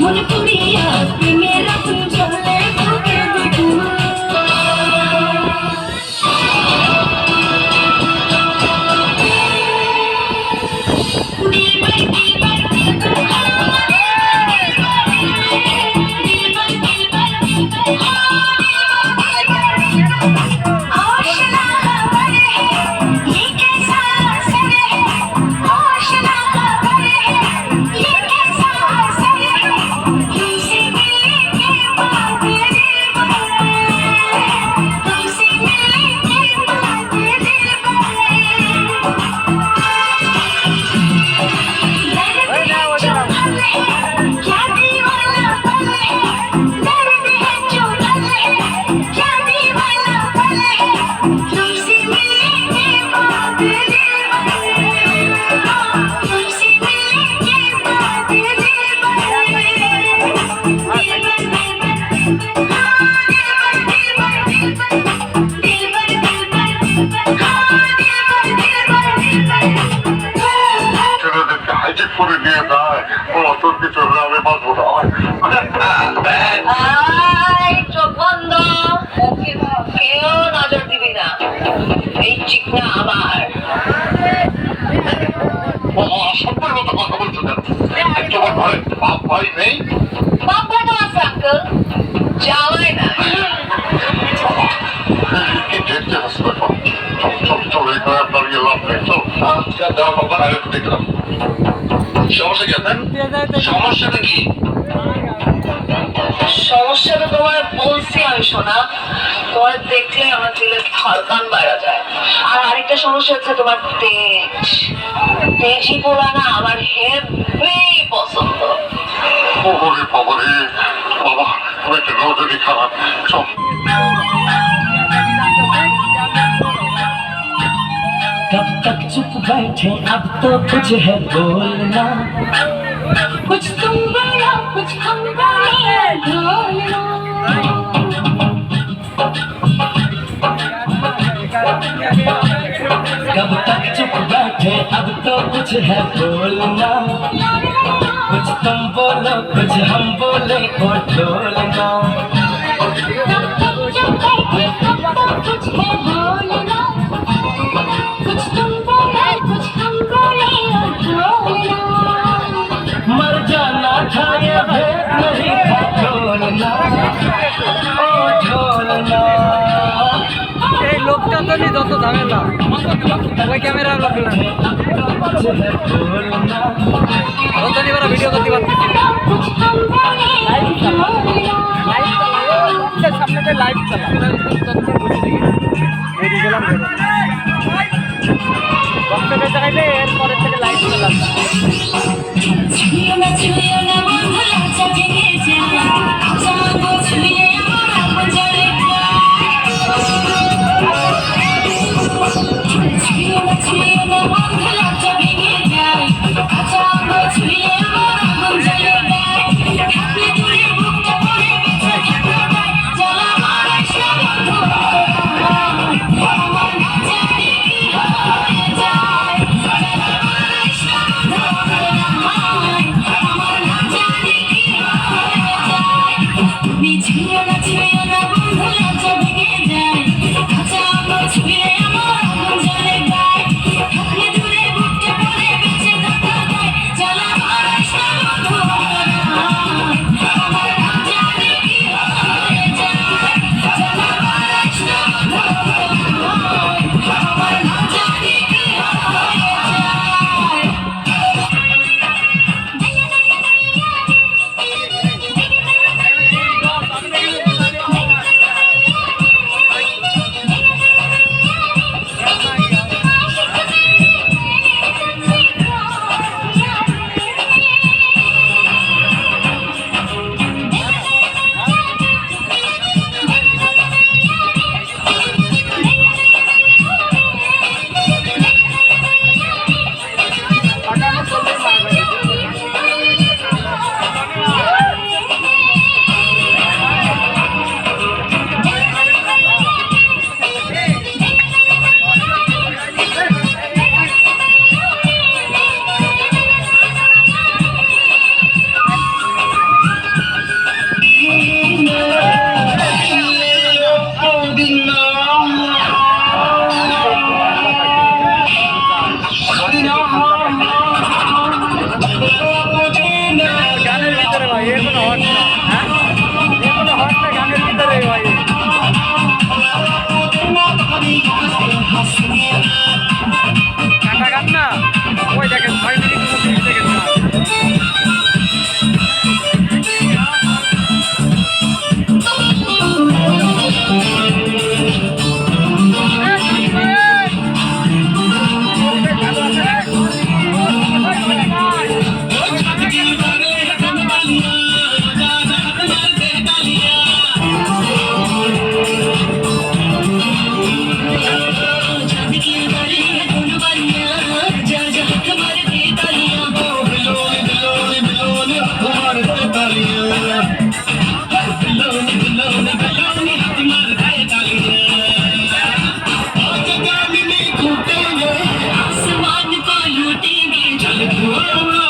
মনে পুরিয়া প্রেমের আগুন জ্বলে বুকে দেখু করে নিয়ে যায় তোর কিছু আমি বাঁচবো না চোখ বন্ধ কেউ নজর দিবি না এই চিকনা আমার সম্পর্ক মতো কথা বলছো কেন তোমার ঘরে বাপ ভাই নেই বাপ ভাই তো আছে আঙ্কেল যাওয়াই না কি দেখতে হাসতে চল এই করে আপনার গিয়ে লাভ নেই চল দেওয়া বাবা আগে দেখলাম সমস্যা কি আপনার সমস্যাটা কি সমস্যাটা তোমার বলছি আমি শোনা তোমার দেখলে আমার দিলে ধড়কান বাইরা যায় আর আরেকটা সমস্যা হচ্ছে তোমার তেজি পোলা না আমার হেভি পছন্দ বাবারে বাবা আমি তো নজরই খারাপ চল कब तक चुप बैठे अब तो कुछ है बोलना कुछ तुम बोलो कुछ हम बोले ढोलना कब तक चुप बैठे अब तो कुछ है बोलना कुछ तुम बोलो कुछ हम बोले को ढोलना कब तक चुप बैठे अब तो कुछ है बोलना कुछ तुम बोले कुछ हम बोले और ढोलना मर जाना था ये भेद नहीं था ढोलना ओ ढोलना এই লোকটা তো নেই যত ঝামেলা ওই ক্যামেরা লোক না যত এবার ভিডিও করতে পারতেছি সামনে লাইভ চালা এরপরের থেকে লাইভ চালাম भूल